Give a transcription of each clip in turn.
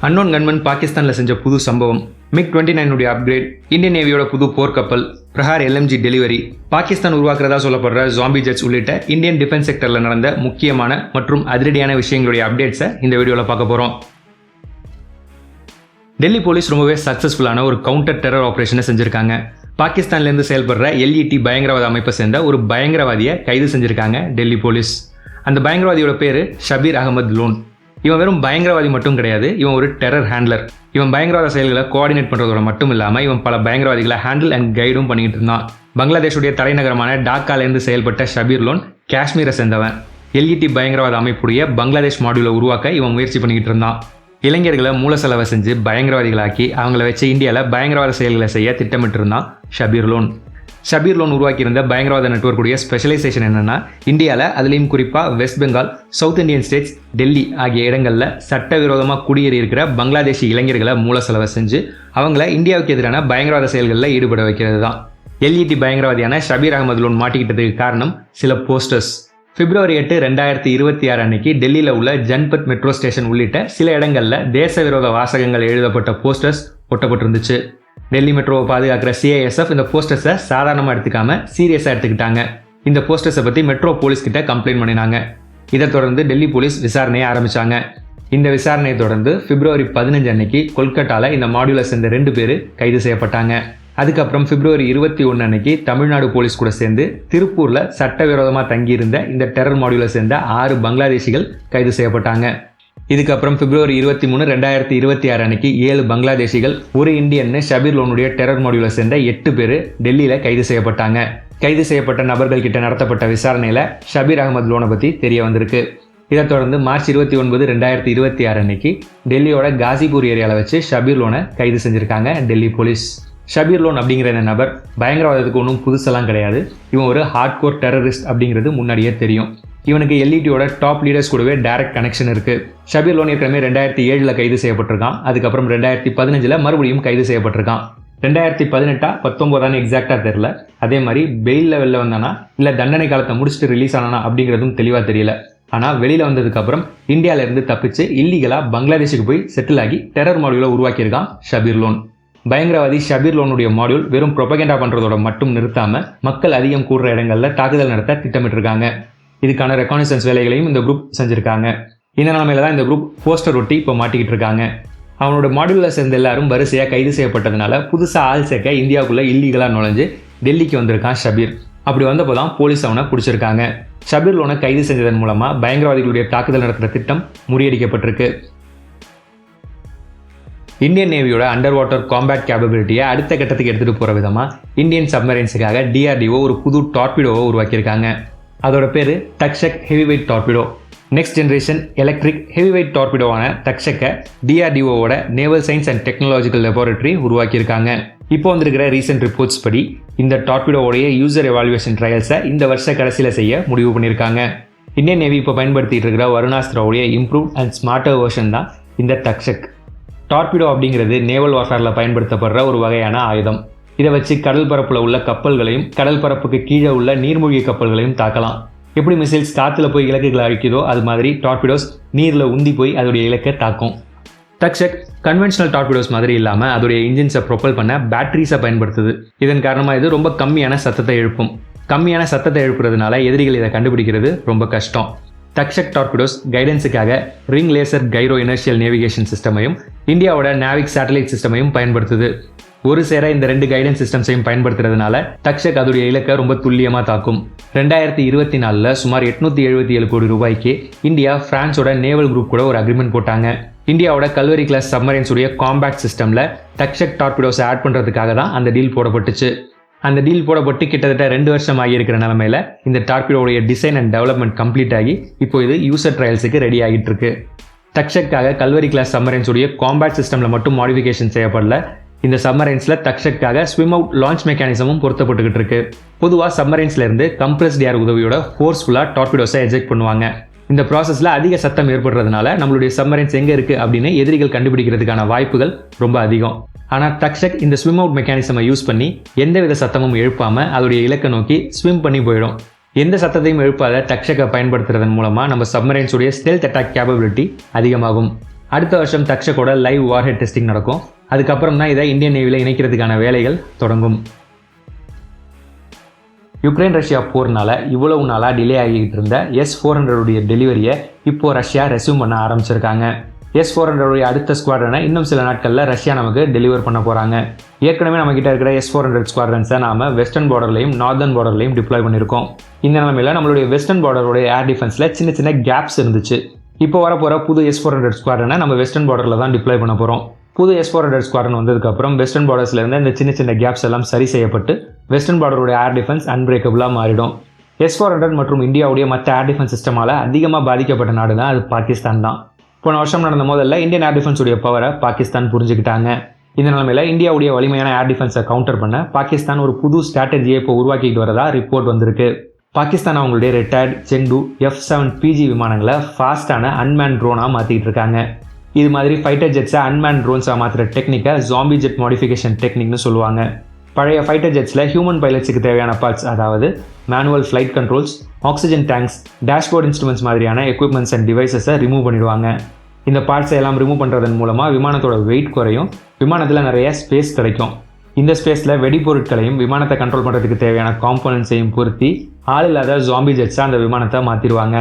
Unknown கன்மன் பாகிஸ்தானில் செஞ்ச புது சம்பவம், MiG-29 உடைய அப்கிரேட், இந்தியன் நேவியோட புது போர்க்கப்பல், பிரஹார் LMG டெலிவரி, பாகிஸ்தான் உருவாக்குறதா சொல்லப்படுற ஜாம்பி ஜெட்ஸ் உள்ளிட்ட இந்தியன் டிஃபென்ஸ் செக்டரில் நடந்த முக்கியமான மற்றும் அதிரடியான விஷயங்களுடைய அப்டேட்ஸை இந்த வீடியோவில் பார்க்க போகிறோம். டெல்லி போலீஸ் ரொம்பவே சக்ஸஸ்ஃபுல்லான ஒரு கவுண்டர் டெரர் ஆப்ரேஷனை செஞ்சுருக்காங்க. பாகிஸ்தான்லேருந்து செயல்படுற LET பயங்கரவாத அமைப்பை சேர்ந்த ஒரு பயங்கரவாதியை கைது செஞ்சுருக்காங்க டெல்லி போலீஸ். அந்த பயங்கரவாதியோட பேர் ஷபீர் அகமது லோன். இவன் வெறும் பயங்கரவாதி மட்டும் கிடையாது, இவன் ஒரு டெரர் ஹேண்ட்லர். இவன் பயங்கரவாத செயல்களை கோஆர்டினேட் பண்ணுறதோட மட்டும் இல்லாமல் இவன் பல பயங்கரவாதிகளை ஹேண்டில் அண்ட் கைடும் பண்ணிக்கிட்டு இருந்தான். பங்களாதேஷுடைய தலைநகரமான டாக்காலேருந்து செயல்பட்ட ஷபீர் லோன் காஷ்மீரை சேர்ந்தவன். LET பயங்கரவாத அமைப்புடைய பங்களாதேஷ் மாடியூலை உருவாக்க இவன் முயற்சி பண்ணிக்கிட்டு இருந்தான். இளைஞர்களை மூல செலவை செஞ்சு பயங்கரவாதிகளாக்கி அவங்கள வச்சு இந்தியாவில் பயங்கரவாத செயல்களை செய்ய திட்டமிட்டு இருந்தான் ஷபீர் லோன். ஷபீர் லோன் உருவாக்கியிருந்த பயங்கரவாத நெட்வொர்க்குடைய ஸ்பெஷலைசேஷன் என்னென்னா, இந்தியாவில் அதுலேயும் குறிப்பாக west Bengal, south Indian states, Delhi ஆகிய இடங்களில் சட்டவிரோதமாக குடியேறி இருக்கிற பங்களாதேஷி இளைஞர்களை மூல செலவை செஞ்சு அவங்கள இந்தியாவுக்கு எதிரான பயங்கரவாத செயல்களில் ஈடுபட வைக்கிறது தான். LET பயங்கரவாதியான ஷபீர் அகமது லோன் மாட்டிக்கிட்டதுக்கு காரணம் சில போஸ்டர்ஸ். February 8, 2026 அன்னைக்கு டெல்லியில் உள்ள ஜன்பத் மெட்ரோ ஸ்டேஷன் உள்ளிட்ட சில இடங்களில் தேச விரோத வாசகங்கள் எழுதப்பட்ட போஸ்டர்ஸ் ஒட்டப்பட்டிருந்துச்சு. டெல்லி மெட்ரோவை பாதுகாக்கிற CISF இந்த போஸ்டர்ஸை சாதாரணமாக எடுத்துக்காம சீரியஸாக எடுத்துக்கிட்டாங்க. இந்த போஸ்டர்ஸை பற்றி மெட்ரோ போலீஸ் கிட்ட கம்ப்ளைண்ட் பண்ணினாங்க. இதை தொடர்ந்து டெல்லி போலீஸ் விசாரணையை ஆரம்பித்தாங்க. இந்த விசாரணையை தொடர்ந்து February 15 அன்னைக்கு கொல்கட்டாவில் இந்த மாடியூலை சேர்ந்த 2 பேர் கைது செய்யப்பட்டாங்க. அதுக்கப்புறம் February 21 அன்னைக்கு தமிழ்நாடு போலீஸ் கூட சேர்ந்து திருப்பூரில் சட்டவிரோதமாக தங்கியிருந்த இந்த டெரர் மாடியூலை சேர்ந்த 6 பங்களாதேஷிகள் கைது செய்யப்பட்டாங்க. இதுக்கப்புறம் February 23, 2026 அன்னைக்கு 7 பங்களாதேஷிகள், ஒரு இந்தியன்னு ஷபீர் லோனுடைய டெரர் மாடியூலை சேர்ந்த 8 பேர் டெல்லியில் கைது செய்யப்பட்டாங்க. கைது செய்யப்பட்ட நபர்கள் கிட்ட நடத்தப்பட்ட விசாரணையில் ஷபீர் அகமது லோனை பற்றி தெரிய வந்திருக்கு. இதை தொடர்ந்து March 29, 2026 அன்னைக்கு டெல்லியோட காசிபூர் ஏரியாவில் வச்சு ஷபீர் லோனை கைது செஞ்சுருக்காங்க டெல்லி போலீஸ். ஷபீர் லோன் அப்படிங்கிற இந்த நபர் பயங்கரவாதத்துக்கு ஒன்றும் புதுசெல்லாம் கிடையாது. இவன் ஒரு ஹார்ட்கோர் டெரரிஸ்ட் அப்படிங்கிறது முன்னாடியே தெரியும். இவனுக்கு LETயோட டாப் லீடர்ஸ் கூடவே டைரக்ட் கனெக்ஷன் இருக்குது. ஷபீர் லோன் ஏற்கனவே 2007 கைது செய்யப்பட்டிருக்கான். அதுக்கப்புறம் 2015 மறுபடியும் கைது செய்யப்பட்டிருக்கான். 2018-19 எக்ஸாக்டாக தெரில. அதே மாதிரி பெயிலில் வெளில வந்தானா இல்லை தண்டனை காலத்தை முடிச்சுட்டு ரிலீஸ் ஆனானா அப்படிங்கிறதும் தெளிவாக தெரியல. ஆனால் வெளியில் வந்ததுக்கப்புறம் இந்தியாவிலேருந்து தப்பிச்சு இல்லீகலாக பங்களாதேஷுக்கு போய் செட்டில் ஆகி டெரர் மாடியூலை உருவாக்கியிருக்கான் ஷபீர் லோன். பயங்கரவாதி ஷபீர் லோனுடைய மாடியூல் வெறும் ப்ரொபகேண்டா பண்ணுறதோட மட்டும் நிறுத்தாமல் மக்கள் அதிகம் கூடுற இடங்களில் தாக்குதல் நடத்த திட்டமிட்டிருக்காங்க. இதுக்கான ரெக்கானிசன்ஸ் வேலைகளையும் இந்த குரூப் செஞ்சுருக்காங்க. இந்த நிலைமையில தான் இந்த குரூப் போஸ்டர் ஒட்டி இப்போ மாட்டிக்கிட்டு இருக்காங்க. அவனோட மாடியூலில் சேர்ந்த எல்லாரும் வரிசையாக கைது செய்யப்பட்டதுனால புதுசாக ஆள் சேர்க்க இந்தியாவுக்குள்ளே இல்லீகலாக நுழைஞ்சு டெல்லிக்கு வந்திருக்கான் ஷபீர். அப்படி வந்தப்போ தான் போலீஸ் அவனை பிடிச்சிருக்காங்க. ஷபீர் லோனை கைது செஞ்சதன் மூலமாக பயங்கரவாதிகளுடைய தாக்குதல் நடத்துகிற திட்டம் முறியடிக்கப்பட்டிருக்கு. இந்தியன் நேவியோட அண்டர் வாட்டர் காம்பேட் கேப்பபிலிட்டியை அடுத்த கட்டத்துக்கு எடுத்துகிட்டு போகிற விதமாக இந்தியன் சப்மரைன்ஸுக்காக DRDO ஒரு புது டார்பிடோவை உருவாக்கியிருக்காங்க. அதோட பேர் Takshak heavyweight torpedo. Next generation electric heavyweight டார்பிடோவான தக்ஷக்கை DRDOவோட naval science and technological laboratory உருவாக்கியிருக்காங்க. இப்போ வந்திருக்கிற ரீசெண்ட் ரிப்போர்ட்ஸ் படி இந்த டார்பிடோவோடைய யூசர் எவாலுவேஷன் ட்ரையல்ஸை இந்த வருஷ கடைசியில் செய்ய முடிவு பண்ணியிருக்காங்க. இந்தியன் நேவி இப்போ பயன்படுத்திட்டு இருக்கிற வருணாஸ்திராவுடைய இம்ப்ரூவ் அண்ட் ஸ்மார்ட்டர் வெர்ஷன் தான் இந்த தக்ஷக். டார்பிடோ அப்படிங்கிறது நேவல் வார்ஃபேரில் பயன்படுத்தப்படுற ஒரு வகையான ஆயுதம். இதை வச்சு கடல் பரப்பில் உள்ள கப்பல்களையும் கடல் பரப்புக்கு கீழே உள்ள நீர்மூழ்கி கப்பல்களையும் தாக்கலாம். எப்படி மிசைல்ஸ் காற்றுல போய் இலக்குகளை அழிக்குதோ அது மாதிரி டார்பிடோஸ் நீரில் உந்தி போய் அதோடைய இலக்கை தாக்கும். தக்ஷக் கன்வென்ஷனல் டார்பிடோஸ் மாதிரி இல்லாமல் அதோடைய இன்ஜின்ஸை ப்ரொப்பல் பண்ண பேட்டரிஸை பயன்படுத்துது. இதன் காரணமாக இது ரொம்ப கம்மியான சத்தத்தை எழுப்பும். கம்மியான சத்தத்தை எழுப்புறதுனால எதிரிகள் இதை கண்டுபிடிக்கிறது ரொம்ப கஷ்டம். தக்ஷக் டார்பிடோஸ் கைடன்ஸுக்காக ring laser gyro inertial navigation சிஸ்டமையும் இந்தியாவோட நாவிக் சேட்டலைட் சிஸ்டமையும் பயன்படுத்துது. ஒரு சேர இந்த 2 கைடன்ஸ் சிஸ்டம்ஸையும் பயன்படுத்துறதுனால தக்ஷக் அதோடைய இலக்கை ரொம்ப துல்லியமாக தாக்கும். 2024 சுமார் 877 கோடி ரூபாய்க்கு இந்தியா பிரான்ஸோட நேவல் குரூப் கூட ஒரு அக்ரிமெண்ட் போட்டாங்க. இந்தியாவோட கல்வரி கிளாஸ் சப்மரைன்ஸுடைய காம்பேக்ட் சிஸ்டமில் தக்ஷக் டார்பிடோஸை ஆட் பண்ணுறதுக்காக தான் அந்த டீல் போடப்பட்டுச்சு. அந்த டீல் போடப்பட்டு கிட்டத்தட்ட 2 வருஷம் ஆகியிருக்கிற நிலமையில இந்த டார்பிடோடைய டிசைன் அண்ட் டெவலப்மெண்ட் கம்ப்ளீட் ஆகி இப்போ இது யூசர் ட்ரையல்ஸுக்கு ரெடி ஆகிட்டு இருக்கு. தக்ஷக்காக கல்வரி கிளாஸ் சப்மரைன்ஸுடைய காம்பேக்ட் சிஸ்டமில் மட்டும் மாடிஃபிகேஷன் செய்யப்படல. இந்த சப்மரைன்ஸில் தக்ஷக்காக ஸ்விம் அவுட் லான்ச் மெக்கானிசமும் பொருத்தப்பட்டுக்கிட்டு இருக்கு. பொதுவாக சப்மரைன்ஸ்லேருந்து கம்ப்ரஸ்ட் ஏர் உதவியோட ஃபோர்ஸ்ஃபுல்லாக டார்பிடோஸை எஜெக்ட் பண்ணுவாங்க. இந்த ப்ராசஸில் அதிக சத்தம் ஏற்படுறதுனால நம்மளுடைய சப்மரைன்ஸ் எங்கே இருக்குது அப்படின்னு எதிரிகள் கண்டுபிடிக்கிறதுக்கான வாய்ப்புகள் ரொம்ப அதிகம். ஆனால் தக்ஷக் இந்த ஸ்விம் அவுட் மெக்கானிசமை யூஸ் பண்ணி எந்தவித சத்தமும் எழுப்பாமல் அதோடைய இலக்கை நோக்கி ஸ்விம் பண்ணி போயிடும். எந்த சத்தத்தையும் எழுப்பாத தக்ஷக்கை பயன்படுத்துறதன் மூலமாக நம்ம சப்மரைன்ஸுடைய ஸ்டெல்த் அட்டாக் கேப்பபிலிட்டி அதிகமாகும். அடுத்த வருஷம் தக்ஷகோட லைவ் வார்ஹெட் டெஸ்டிங் நடக்கும். அதுக்கப்புறம் தான் இதை இந்தியன் நேவியில் இணைக்கிறதுக்கான வேலைகள் தொடங்கும். யுக்ரைன் ரஷ்யா போர்னால இவ்வளவு நாளாக டிலே ஆகிட்டு இருந்த S-400 டெலிவரியை இப்போது ரஷ்யா ரெஸ்யூம் பண்ண ஆரம்பிச்சிருக்காங்க. S-400 அடுத்த ஸ்குவாட்ரனை இன்னும் சில நாட்களில் ரஷ்யா நமக்கு டெலிவர் பண்ண போகிறாங்க. ஏற்கனவே நம்மகிட்ட இருக்கிற S-400 ஸ்குவாட்ரன்ஸை நாம் வெஸ்டர்ன் பார்டர்லையும் நார்தர்ன் பார்டர்லையும் டிப்ளாய் பண்ணியிருக்கோம். இந்த நிலைமையில் நம்மளுடைய வெஸ்டர்ன் பார்டருடைய ஏர் டிஃபென்ஸில் சின்ன சின்ன கேப்ஸ் இருந்துச்சு. இப்போ வரப்போகிற புது S-400 ஸ்குவாட்ரனை நம்ம வெஸ்டர்ன் பார்டரில் தான் டிப்ளாய் பண்ண போகிறோம். புது S-400 ஸ்குவாட்ரன் வந்ததுக்கப்புறம் வெஸ்டர்ன் பார்டர்ஸ்லேருந்து இந்த சின்ன சின்ன கேப்ஸ் எல்லாம் சரி செய்யப்பட்டு வெஸ்டர்ன் பார்டருடைய ஏர் டிஃபென்ஸ் அன்பிரேக்கபிளாக மாறிடும். S-400 மற்றும் இந்தியாவுடைய மற்ற ஏர் டிஃபென்ஸ் சிஸ்டமால் அதிகமாக பாதிக்கப்பட்ட நாடு தான் அது பாகிஸ்தான் தான். போன வருஷம் நடந்த முதல்ல இந்தியன் ஏர் டிஃபென்ஸுடைய பவரை பாகிஸ்தான் புரிஞ்சுக்கிட்டாங்க. இந்த நிலைமையில் இந்தியாவுடைய வலிமையான ஏர் டிஃபென்ஸை கவுண்டர் பண்ண பாகிஸ்தான் ஒரு புது ஸ்ட்ராட்டஜியை இப்போ உருவாக்கிட்டு வரதா ரிப்போர்ட் வந்திருக்கு. பாகிஸ்தான் அவங்களுடைய ரிட்டையர்ட் செங்டு F-7PG விமானங்களை ஃபாஸ்டான அன்மேன் ட்ரோனாக மாற்றிக்கிட்டு இருக்காங்க. இது மாதிரி ஃபைட்டர் ஜெட்ஸை அன்மேன் ட்ரோன்ஸாக மாற்றுற டெக்னிக்கை ஜாம்பி ஜெட் மாடிஃபிகேஷன் டெக்னிக்னு சொல்லுவாங்க. பழைய ஃபைட்டர் ஜெட்ஸில் ஹியூமன் பைலட்ஸுக்கு தேவையான பார்ட்ஸ், அதாவது manual flight controls, oxygen tanks, dashboard instruments மாதிரியான எக்யூப்மெண்ட்ஸ் அண்ட் டிவைசஸை ரிமூவ் பண்ணிடுவாங்க. இந்த பார்ட்ஸை எல்லாம் ரிமூவ் பண்ணுறதன் மூலமாக விமானத்தோட வெயிட் குறையும், விமானத்தில் நிறைய ஸ்பேஸ் கிடைக்கும். இந்த ஸ்பேஸில் வெடிப்பொருட்களையும் விமானத்தை கண்ட்ரோல் பண்ணுறதுக்கு தேவையான காம்போனன்ட்ஸையும் பொருத்தி ஆள் இல்லாத ஜாம்பி ஜெட்ஸாக அந்த விமானத்தை மாற்றிடுவாங்க.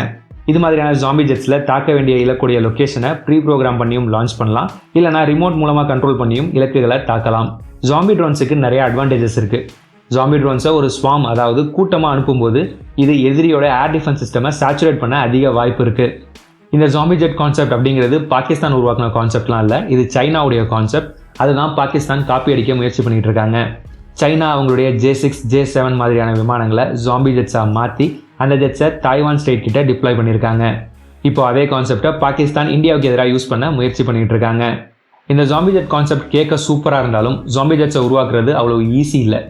இது மாதிரியான ஜாம்பி ஜெட்ஸில் தாக்க வேண்டிய இலக்குடைய லொக்கேஷனை ப்ரீ ப்ரோக்ராம் பண்ணியும் லான்ச் பண்ணலாம், இல்லைனா ரிமோட் மூலமாக கண்ட்ரோல் பண்ணியும் இலக்குகளை தாக்கலாம். ஜாம்பி ட்ரோன்ஸுக்கு நிறைய அட்வான்டேஜஸ் இருக்குது. ஜாம்பி ட்ரோன்ஸை ஒரு ஸ்வாம், அதாவது கூட்டமாக அனுப்பும்போது இது எதிரியோட ஏர் டிஃபென்ஸ் சிஸ்டமை சேச்சுரேட் பண்ண அதிக வாய்ப்பு இருக்குது. இந்த ஜாம்பி ஜெட் கான்செப்ட் அப்படிங்கிறது பாகிஸ்தான் உருவாக்கின கான்செப்ட்லாம் இல்லை, இது சைனாவுடைய கான்செப்ட். அதுதான் பாகிஸ்தான் காப்பி அடிக்க முயற்சி பண்ணிட்டு இருக்காங்க. சைனா அவங்களுடைய J-6, J-7 மாதிரியான விமானங்களை ஜாம்பி ஜெட்ஸாக மாற்றி அந்த ஜெட்ஸை தாய்வான் ஸ்டேட் கிட்ட டிப்ளாய் பண்ணியிருக்காங்க. இப்போ அதே கான்செப்டை பாகிஸ்தான் இந்தியாவுக்கு எதிராக யூஸ் பண்ண முயற்சி பண்ணிட்டு இருக்காங்க. இந்த ஜாம்பி ஜெட் கான்செப்ட் கேட்க சூப்பராக இருந்தாலும் ஜாம்பி ஜெட்ஸை உருவாக்குறது அவ்வளோ ஈஸி இல்லை.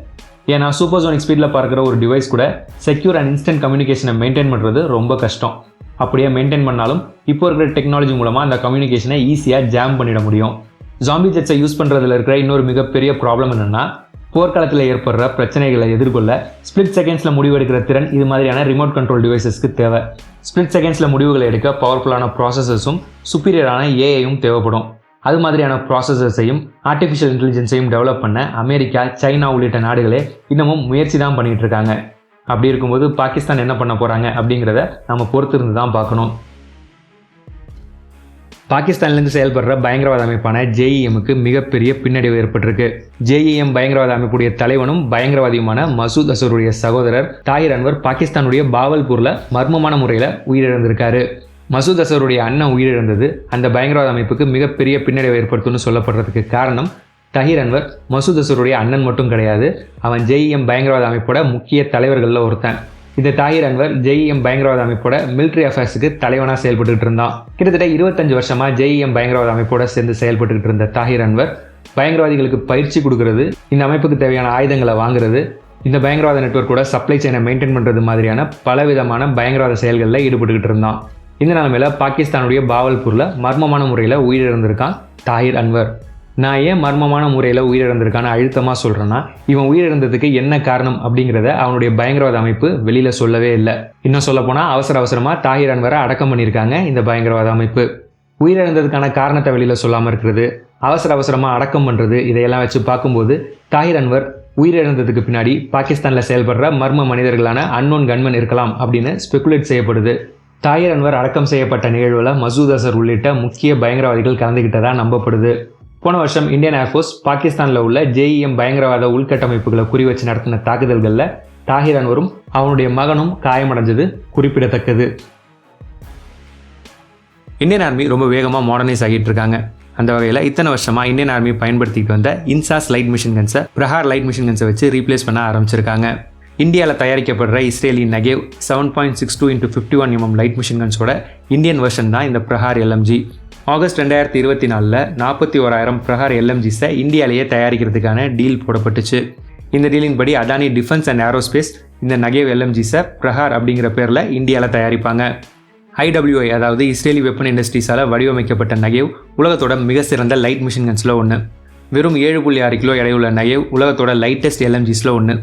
ஏன்னா சூப்பர்சோனிக் ஸ்பீடில் பார்க்குற ஒரு டிவைஸ் கூட செக்யூர் அண்ட் இன்ஸ்டன்ட் கம்யூனிகேஷனை மெயின்டைன் பண்ணுறது ரொம்ப கஷ்டம். அப்படியே மெயின்டைன் பண்ணாலும் இப்போ இருக்கிற டெக்னாலஜி மூலமாக அந்த கம்யூனிகேஷனை ஈஸியாக ஜாம் பண்ணிட முடியும். ஜாம்பி ஜெட்ஸை யூஸ் பண்ணுறதுல இருக்கிற இன்னொரு மிகப்பெரிய ப்ராப்ளம் என்னென்னா, போர்க்காலத்தில் ஏற்படுற பிரச்சனைகளை எதிர்கொள்ள ஸ்பிளிட் செகண்ட்ஸில் முடிவெடுக்கிற திறன் இது மாதிரியான ரிமோட் கண்ட்ரோல் டிவைசஸ்க்கு தேவை. ஸ்பிளிட் செகண்ட்ஸில் முடிவுகளை எடுக்க பவர்ஃபுல்லான ப்ராசஸர்ஸும் சுப்பீரியரான ஏஐயும் தேவைப்படும். அது மாதிரியான ப்ராசஸர்ஸையும் ஆர்டிஃபிஷியல் இன்டெலிஜென்ஸையும் டெவலப் பண்ண அமெரிக்கா, சைனா உள்ளிட்ட நாடுகளே இன்னமும் முயற்சி தான் பண்ணிகிட்டு இருக்காங்க. அப்படி இருக்கும்போது பாகிஸ்தான் என்ன பண்ண போகிறாங்க அப்படிங்கிறத நம்ம பொறுத்திருந்து தான் பார்க்கணும். பாகிஸ்தான்லேருந்து செயல்படுற பயங்கரவாத அமைப்பான JEMக்கு மிகப்பெரிய பின்னடைவு ஏற்பட்டிருக்கு. JEM பயங்கரவாத அமைப்புடைய தலைவனும் பயங்கரவாதியுமான மசூத் அசருடைய சகோதரர் தாஹிர் அன்வர் பாகிஸ்தானுடைய பாவல்பூரில் மர்மமான முறையில் உயிரிழந்திருக்காரு. மசூத் அசருடைய அண்ணன் உயிரிழந்தது அந்த பயங்கரவாத அமைப்புக்கு மிகப்பெரிய பின்னடைவு ஏற்படுத்தும்னு சொல்லப்படுறதுக்கு காரணம், தாஹிர் அன்வர் மசூத் அசருடைய அண்ணன் மட்டும் கிடையாது, அவன் JEM பயங்கரவாத அமைப்போட முக்கிய தலைவர்களில் ஒருத்தன். இந்த தாஹிர் அன்வர் JEM பயங்கரவாத அமைப்போட மிலிட்ரி அஃபேர்ஸுக்கு தலைவனாக செயல்பட்டு இருந்தான். கிட்டத்தட்ட 25 வருஷமாக JEM பயங்கரவாத அமைப்போட சேர்ந்து செயல்பட்டு இருந்த தாஹிர் அன்வர் பயங்கரவாதிகளுக்கு பயிற்சி கொடுக்கறது, இந்த அமைப்புக்கு தேவையான ஆயுதங்களை வாங்குறது, இந்த பயங்கரவாத நெட்வொர்க்கோட சப்ளை செயினை மெயின்டைன் பண்ணுறது மாதிரியான பலவிதமான பயங்கரவாத செயல்களில் ஈடுபட்டுக்கிட்டு இருந்தான். இந்த நிலைமையில் பாகிஸ்தானுடைய பாவல்பூரில் மர்மமான முறையில் உயிரிழந்திருக்கான் தாஹிர் அன்வர். நான் ஏன் மர்மமான முறையில் உயிரிழந்திருக்கான்னு அழுத்தமாக சொல்கிறேன்னா, இவன் உயிரிழந்ததுக்கு என்ன காரணம் அப்படிங்கிறத அவனுடைய பயங்கரவாத அமைப்பு வெளியில் சொல்லவே இல்லை. இன்னும் சொல்லப்போனால் அவசரமாக தாஹிர் அன்வரை அடக்கம் பண்ணியிருக்காங்க இந்த பயங்கரவாத அமைப்பு. உயிரிழந்ததுக்கான காரணத்தை வெளியில் சொல்லாமல் இருக்கிறது, அவசரமாக அடக்கம் பண்ணுறது, இதையெல்லாம் வச்சு பார்க்கும்போது தாஹிர் அன்வர் உயிரிழந்ததுக்கு பின்னாடி பாகிஸ்தானில் செயல்படுற மர்ம மனிதர்களான அன்னோன் கன்மன் இருக்கலாம் அப்படின்னு ஸ்பெகுலேட் செய்யப்படுது. தாஹிர் அன்வர் அடக்கம் செய்யப்பட்ட நிகழ்வில் மசூத் அசர் உள்ளிட்ட முக்கிய பயங்கரவாதிகள் கலந்துக்கிட்டதாக நம்பப்படுது. போன வருஷம் இந்தியன் ஏர்ஃபோர்ஸ் பாகிஸ்தானில் உள்ள JEM பயங்கரவாத உள்கட்டமைப்புகளை குறி வச்சு நடத்தின தாக்குதல்களில் தாஹிர் அன்வரும் அவனுடைய மகனும் காயமடைஞ்சது குறிப்பிடத்தக்கது. இந்தியன் ஆர்மி ரொம்ப வேகமாக மாடர்னைஸ் ஆகிட்டு இருக்காங்க. அந்த வகையில் இத்தனை வருஷமாக இந்தியன் ஆர்மி பயன்படுத்திட்டு வந்த இன்சாஸ் லைட் மிஷின் கன்ஸை பிரஹார் லைட் மிஷின் கன்ஸை வச்சு ரீப்ளேஸ் பண்ண ஆரம்பிச்சிருக்காங்க. இந்தியாவில் தயாரிக்கப்படுற Israeli Negev 7.62 x 51 mm light machine கன்ஸோட இந்தியன் வெர்ஷன் தான் இந்த பிரஹார் LMG. ஆகஸ்ட் 2024 41,000 பிரஹார் LMGஸை இந்தியாவிலேயே தயாரிக்கிறதுக்கான டீல் போடப்பட்டுச்சு. இந்த டீலின் படி அதானி டிஃபென்ஸ் அண்ட் ஏரோஸ்பேஸ் இந்த நகேவ் LMGஸை பிரஹார் அப்படிங்கிற பேரில் இந்தியாவில் தயாரிப்பாங்க. IWI, அதாவது இஸ்ரேலி வெப்பன் இண்டஸ்ட்ரீஸால் வடிவமைக்கப்பட்ட நகேவ் உலகத்தோட மிக சிறந்த லைட் மிஷின் கன்ஸில் ஒன்று. வெறும் 7.6 கிலோ எடையுள்ள நகேவ் உலகத்தோட லைட்டஸ்ட் LMGஸில் ஒன்று.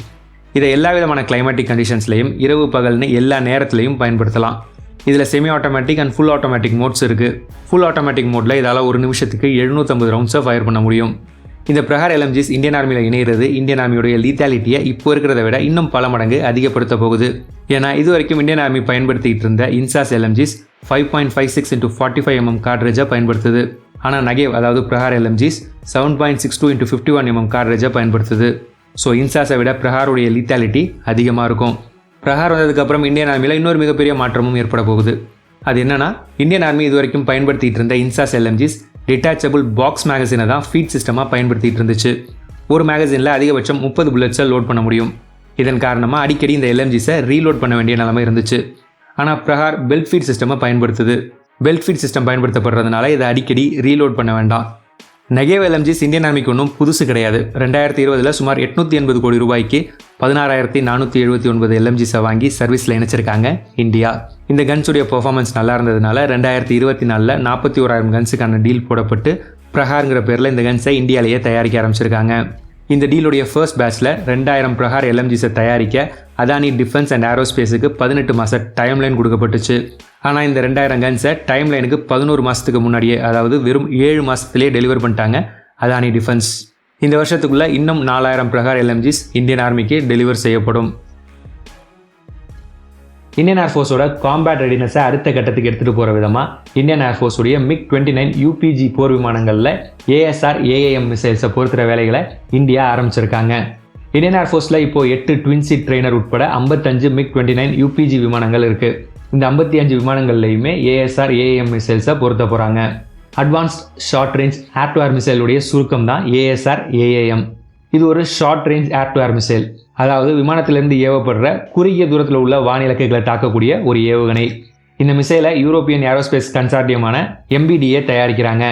இதை எல்லா விதமான கிளைமேட்டிக் கண்டிஷன்ஸ்லையும் இரவு பகல்னு எல்லா நேரத்துலையும் பயன்படுத்தலாம். இதில் semi automatic and full automatic modes இருக்குது. ஃபுல் ஆட்டோமேட்டிக் மோடில் இதால் ஒரு நிமிஷத்துக்கு 750 ரவுண்ட்ஸை ஃபயர் பண்ண முடியும். இந்த பிரஹார் எல்எம்ஜிஸ் இந்தியன் ஆர்மியில் இணைகிறது இந்தியன் ஆர்மியோடைய லீத்தாலிட்டியை இப்போ இருக்கிறத விட இன்னும் பல மடங்கு அதிகப்படுத்த போகுது. ஏன்னா இது வரைக்கும் இந்தியன் ஆர்மி பயன்படுத்திகிட்டு இருந்த இன்சாஸ் எல்எம்ஜிஸ் 5.56 x 45 mm கார்ட்ரேஜாக பயன்படுத்துது. ஆனால் நகேவ் அதாவது பிரஹார் எல்எம்ஜிஸ் 7.62 x 51 mm கார்ட்ரேஜாக பயன்படுத்துது. ஸோ இன்சாஸை விட பிரஹாருடைய லீத்தாலிட்டி அதிகமாக இருக்கும். பிரஹார் வந்ததுக்கப்புறம் இந்தியன் ஆர்மியில் இன்னொரு மிகப்பெரிய மாற்றமும் ஏற்பட போகுது. அது என்னன்னா, இந்தியன் ஆர்மி இது வரைக்கும் பயன்படுத்திகிட்டு இருந்த இன்சாஸ் எல்எம்ஜிஸ் டிட்டாச்சபிள் பாக்ஸ் மேகசினை தான் ஃபீட் சிஸ்டமாக பயன்படுத்திகிட்டு இருந்துச்சு. ஒரு மேகசினில் அதிகபட்சம் 30 புல்லட்ஸை லோட் பண்ண முடியும். இதன் காரணமாக அடிக்கடி இந்த எல்எம்ஜிஸை ரீலோட் பண்ண வேண்டிய நிலைமை இருந்துச்சு. ஆனால் பிரஹார் பெல்ட் ஃபீட் சிஸ்டமை பயன்படுத்துது. பெல்ட் ஃபீட் சிஸ்டம் பயன்படுத்தப்படுறதுனால இதை அடிக்கடி ரீலோட் பண்ண வேண்டாம். நகேவ் எல்எம்ஜிஸ் இந்தியன் ஆர்மிக்கு ஒன்றும் புதுசு கிடையாது. 2020 சுமார் 880 கோடி ரூபாய்க்கு 16,479 எல்எம்ஜிஸை வாங்கி சர்வீஸில் இணைச்சிருக்காங்க இந்தியா. இந்த கன்ஸுடைய பெர்ஃபார்மன்ஸ் நல்லா இருந்ததுனால 2024 41,000 கன்ஸுக்கான டீல் போடப்பட்டு பிரஹார்ங்கிற பேரில் இந்த கன்ஸை இந்தியாவிலேயே தயாரிக்க ஆரம்பிச்சிருக்காங்க. இந்த டீலுடைய ஃபர்ஸ்ட் பேட்சில் 2000 பிரஹார் எல்எம்ஜிஸை தயாரிக்க அதானி டிஃபென்ஸ் அண்ட் ஏரோஸ்பேஸுக்கு 18 மாத டைம்லைன் கொடுக்கப்பட்டுச்சு. ஆனால் இந்த 2000 கன்ஸை டைம்லைனுக்கு 11 மாதத்துக்கு முன்னாடியே, அதாவது வெறும் 7 மாதத்துலேயே டெலிவர் பண்ணிட்டாங்க அதானி டிஃபென்ஸ். இந்த வருஷத்துக்குள்ளே இன்னும் 4000 பிரஹார் எல்எம்ஜிஸ் இந்தியன் ஆர்மிக்கு டெலிவர் செய்யப்படும். இந்தியன் ஏர்ஃபோர்ஸோட காம்பேட் ரெடினஸை அடுத்த கட்டத்துக்கு எடுத்துகிட்டு போகிற விதமாக இந்தியன் ஏர்ஃபோர்ஸுடைய MiG-29 UPG போர் விமானங்களில் ASR AAM மிசைல்ஸை பொறுத்துற வேலைகளை இந்தியா ஆரம்பிச்சிருக்காங்க. இந்தியன் ஏர்ஃபோர்ஸில் இப்போது 8 ட்வின் சீட் ட்ரெயினர் உட்பட 55 MiG-29 UPG விமானங்கள் இருக்குது. இந்த 55 விமானங்கள்லையுமே ASR AAM மிசைல்ஸை பொருத்த போகிறாங்க. Advanced short range air to air மிசைலுடைய சுருக்கம் தான் ASR AAM. இது ஒரு short range air to air missile, அதாவது விமானத்திலிருந்து ஏவப்படுற குறுகிய தூரத்தில் உள்ள வானிலக்குகளை தாக்கக்கூடிய ஒரு ஏவுகணை. இந்த மிசைலை யூரோப்பியன் ஏரோஸ்பேஸ் கன்சார்டியமான MBDA தயாரிக்கிறாங்க.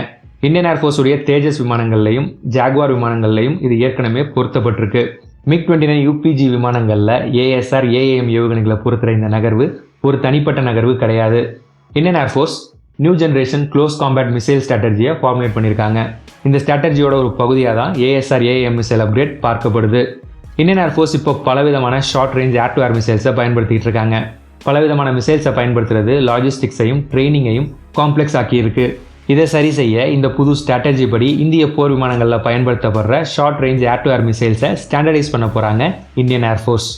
இந்தியன் ஏர்ஃபோர்ஸுடைய தேஜஸ் விமானங்கள்லையும் ஜாகுவார் விமானங்கள்லையும் இது ஏற்கனவே பொருத்தப்பட்டிருக்கு. MiG-29 UPG விமானங்களில் ASR AAM ஏவுகணைகளை பொறுத்துற இந்த நகர்வு ஒரு தனிப்பட்ட நகர்வு கிடையாது. Indian air force new generation close combat missile ஸ்ட்ராட்டஜியை ஃபார்முலேட் பண்ணியிருக்காங்க. இந்த ஸ்ட்ராட்டஜியோட ஒரு பகுதியாக தான் ASR AAM மிசைல் அப்கிரேட் பார்க்கப்படுது. இந்தியன் ஏர்ஃபோர்ஸ் இப்போ பலவிதமான short range air to air மிசைல்ஸை பயன்படுத்திகிட்டு இருக்காங்க. பலவிதமான மிசைல்ஸை பயன்படுத்துறது லாஜிஸ்டிக்ஸையும் ட்ரைனிங்கையும் காம்ப்ளெக்ஸ் ஆக்கியிருக்கு. இதை சரி செய்ய இந்த புது ஸ்ட்ராட்டஜி படி இந்திய போர் விமானங்களில் பயன்படுத்தப்படுற short range air to air மிசைல்ஸை ஸ்டாண்டர்டைஸ் பண்ண போகிறாங்க இந்தியன் ஏர்ஃபோர்ஸ்.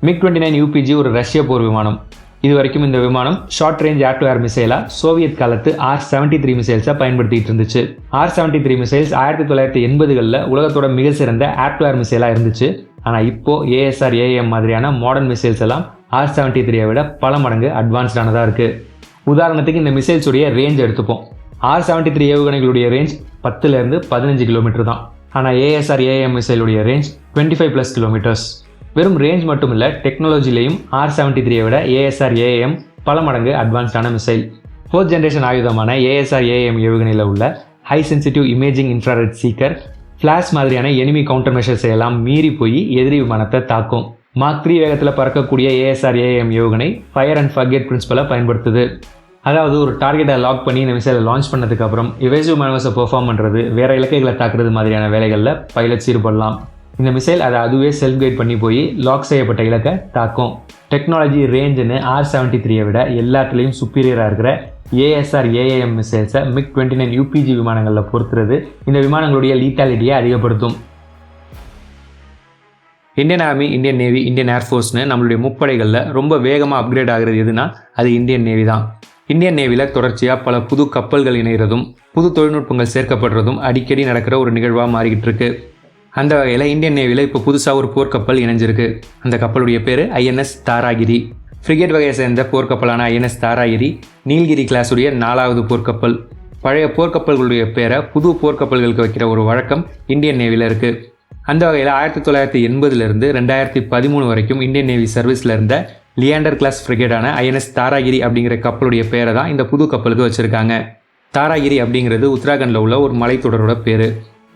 MiG-29 UPG ஒரு ரஷ்ய போர் விமானம். இது வரைக்கும் இந்த விமானம் short range air to air மிசைலாக சோவியத் காலத்து R-73 மிசைல்ஸை பயன்படுத்திட்டு இருந்துச்சு. R-73 மிசைல்ஸ் 1980களில் உலகத்தோட மிக சிறந்த ஏர் டு ஏர் மிசைலாக இருந்துச்சு. ஆனால் இப்போது ASR AAM மாதிரியான மாடர்ன் மிசைல்ஸ் எல்லாம் R-73 விட பல மடங்கு அட்வான்ஸ்டானதாக இருக்குது. உதாரணத்துக்கு இந்த மிசைல்ஸுடைய ரேஞ்ச் எடுத்துப்போம். R-73 ஏவுகணைகளுடைய ரேஞ்ச் 10லேருந்து 15 கிலோமீட்டர் தான். ஆனால் ASR AAM மிசைலுடைய ரேஞ்ச் 25+ கிலோமீட்டர்ஸ். வெறும் ரேஞ்ச் மட்டும் இல்லை, டெக்னாலஜிலையும் R-73 விட ASR AAM பல மடங்கு அட்வான்ஸ்டான மிசைல். 4th ஜென்ரேஷன் ஆயுதமான ASR AAM ஏவுகணையில் உள்ள high sensitive imaging infrared seeker flash மாதிரியான எனிமி கவுண்டர் மெஷர்ஸை எல்லாம் மீறி போய் எதிரி விமானத்தை தாக்கும். Mach 3 வேகத்தில் பறக்கக்கூடிய ASR AAM ஏவுகணை ஃபயர் அண்ட் ஃபர்கெட் பிரின்சிபலை பயன்படுத்துது. அதாவது ஒரு டார்கெட்டை லாக் பண்ணி இந்த மிசைலை லான்ச் பண்ணதுக்கப்புறம் இவேசிவ் மேனவர்ஸை பெர்ஃபார்ம் பண்ணுறது, வேறு இலக்கைகளை தாக்குறது மாதிரியான வேலைகளில் பைலட்ஸ் ஈடுபடலாம். இந்த மிசைல் அதை அதுவே செல்ஃப் கைட் பண்ணி போய் லாக் செய்யப்பட்ட இலக்கை தாக்கும். டெக்னாலஜி ரேஞ்சுன்னு R-73 விட எல்லாத்துலேயும் சுப்பீரியராக இருக்கிற ASR AAM மிசைல்ஸை MiG-29 UPG விமானங்களில் பொறுத்துறது இந்த விமானங்களுடைய லீத்தாலிட்டியை அதிகப்படுத்தும். Indian army, Indian navy, Indian ஏர்ஃபோர்ஸ்னு நம்மளுடைய முப்படைகளில் ரொம்ப வேகமாக அப்கிரேட் ஆகிறது எதுனா அது இந்தியன் நேவி தான். இந்தியன் நேவியில் தொடர்ச்சியாக பல புது கப்பல்கள் இணைகிறதும் புது தொழில்நுட்பங்கள் சேர்க்கப்படுறதும் அடிக்கடி நடக்கிற ஒரு நிகழ்வாக மாறிக்கிட்டு இருக்கு. அந்த வகையில் இந்தியன் நேவியில் இப்போ புதுசாக ஒரு போர்க்கப்பல் இணைஞ்சிருக்கு. அந்த கப்பலுடைய பேர் INS தாராகிரி. ஃப்ரிகேட் வகையை சேர்ந்த போர்க்கப்பலான INS தாராகிரி நீல்கிரி கிளாஸுடைய 4வது போர்க்கப்பல். பழைய போர்க்கப்பல்களுடைய பேரை புது போர்க்கப்பல்களுக்கு வைக்கிற ஒரு வழக்கம் இந்தியன் நேவியில் இருக்குது. அந்த வகையில் 1980லேருந்து 2013 வரைக்கும் இந்தியன் நேவி சர்வீஸில் இருந்த லியாண்டர் கிளாஸ் ஃப்ரிகேட்டான INS தாராகிரி அப்படிங்கிற கப்பலுடைய பேரை தான் இந்த புது கப்பலுக்கு வச்சுருக்காங்க. தாராகிரி அப்படிங்கிறது உத்தராகண்டில் உள்ள ஒரு மலைத்தொடரோட பேர்.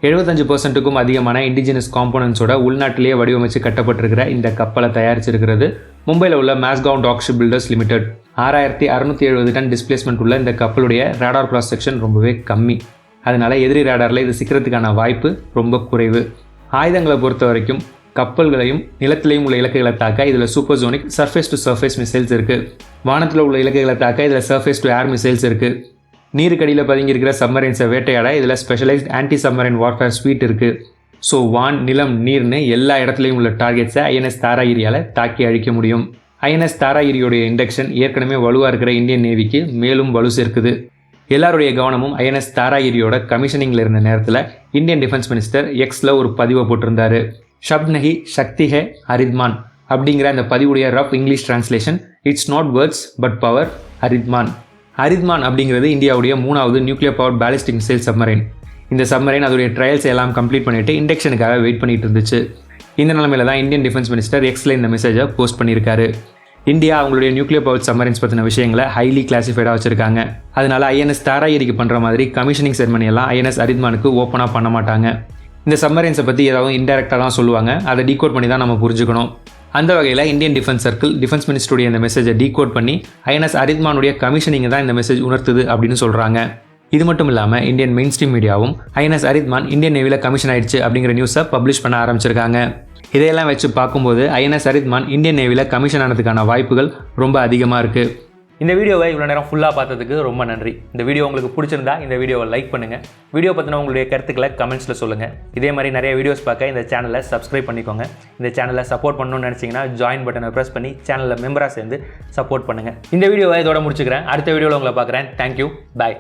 75%க்கும் அதிகமான இண்டிஜினஸ் காம்போனன்ட்ஸோட உள்நாட்டிலேயே வடிவமைச்சு கட்டப்பட்டிருக்கிற இந்த கப்பலை தயாரிச்சிருக்கிறது மும்பையில் உள்ள Mazagon dock ship builders limited. 6670 ton displacement உள்ள இந்த கப்பலுடைய ரேடார் கிராஸ் செக்ஷன் ரொம்பவே கம்மி. அதனால எதிரி ரேடாரில் இது சிக்கிறதுக்கான வாய்ப்பு ரொம்ப குறைவு. ஆயுதங்களை பொறுத்த வரைக்கும் கப்பல்களையும் நிலத்திலையும் உள்ள இலக்குகளை தாக்க இதில் supersonic surface to surface missiles இருக்குது. வானத்தில் உள்ள இலக்குகளை தாக்க இதில் சர்ஃபேஸ் டு ஏர் மிசைல்ஸ் இருக்குது. நீருக்கடியில் பதுங்கி இருக்கிற சப்மரைன்ஸை வேட்டையாட இதில் specialised anti submarine warfare sweet இருக்குது. ஸோ வான், நிலம், நீர்னு எல்லா இடத்துலையும் உள்ள டார்கெட்ஸை ஐஎன்எஸ் தாராகிரியால் தாக்கி அழிக்க முடியும். ஐஎன்எஸ் தாராகிரியோடைய இண்டக்ஷன் ஏற்கனவே வலுவாக இருக்கிற இந்தியன் நேவிக்கு மேலும் வலு சேர்க்குது. எல்லாருடைய கவனமும் ஐஎன்எஸ் தாராகிரியோட கமிஷனிங்கில் இருந்த நேரத்தில் இந்தியன் டிஃபென்ஸ் மினிஸ்டர் எக்ஸில் ஒரு பதிவை போட்டிருந்தாரு. ஷப்த் நஹி சக்தி ஹே அரித்மான் அப்படிங்கிற அந்த பதிவுடைய rough English translation, it's not words but power Aridhaman. Aridhaman அப்படிங்கிறது இந்தியாவுடைய 3வது nuclear power ballistic missile submarine. இந்த சப்மரைன் அதோடைய ட்ரையல்ஸ் எல்லாம் கம்ப்ளீட் பண்ணிவிட்டு இண்டக்ஷனுக்காக வெயிட் பண்ணிட்டு இருந்துச்சு. இந்த நிலைமையில தான் இந்தியன் டிஃபென்ஸ் மினிஸ்டர் எக்ஸில் இந்த மெசேஜை போஸ்ட் பண்ணியிருக்காரு. இந்தியா அவங்களுடைய நியூக்ளியர் பவர் சப்மரைன்ஸ் பற்றின விஷயங்களை ஹைலி கிளாசிஃபைடாக வச்சுருக்காங்க. அதனால ஐஎன்எஸ் தாராகிரிக்கு பண்ணுற மாதிரி கமிஷனிங் செரமனி எல்லாம் ஐஎன்எஸ் அரித்மானுக்கு ஓப்பனாக பண்ண மாட்டாங்க. இந்த சப்மரைன்ஸை பற்றி ஏதாவது இன்டெரக்டாக தான் சொல்லுவாங்க. அதை டீகோட் பண்ணி தான் நம்ம புரிஞ்சுக்கணும். அந்த வகையில் இந்தியன் டிஃபென்ஸ் சர்க்கிள் டிஃபென்ஸ் மினிஸ்டருடைய இந்த மெசேஜை டீகோட் பண்ணி ஐஎன்எஸ் அரித்மானுடைய கமிஷனிங்கை தான் இந்த மெசேஜ் உணர்த்துது அப்படின்னு சொல்கிறாங்க. இது மட்டும் இல்லாமல் இந்தியன் மெயின் ஸ்ட்ரீம் மீடியாவும் ஐஎன்எஸ் அரித்மான் இந்தியன் நேவியில் கமிஷன் ஆயிடுச்சு அப்படிங்கிற நியூஸை பப்ளிஷ் பண்ண ஆரம்பிச்சிருக்காங்க. இதையெல்லாம் வச்சு பார்க்கும்போது ஐஎன்எஸ் அரித்மான் இந்தியன் நேவியில் கமிஷன் ஆனதுக்கான வாய்ப்புகள் ரொம்ப அதிகமாக இருக்குது. இந்த வீடியோவை இவ்வளோ நேரம் ஃபுல்லாக பார்த்ததுக்கு ரொம்ப நன்றி. இந்த வீடியோ உங்களுக்கு பிடிச்சிருந்தா இந்த வீடியோவை லைக் பண்ணுங்கள். வீடியோ பற்றின உங்களுடைய கருத்துக்களை கமெண்ட்ஸில் சொல்லுங்கள். இதே மாதிரி நிறைய வீடியோஸ் பார்க்க இந்த சேனலை சப்ஸ்கிரைப் பண்ணிக்கோங்க. இந்த சேனலை சப்போர்ட் பண்ணணும்னு நினச்சிங்கன்னா ஜாயின் பட்டனை ப்ரெஸ் பண்ணி சேனலில் மெம்பராக சேர்ந்து சப்போர்ட் பண்ணுங்கள். இந்த வீடியோவை இதோட முடிச்சுக்கிறேன். அடுத்த வீடியோவில் உங்களை பார்க்குறேன். தேங்க்யூ, பாய்.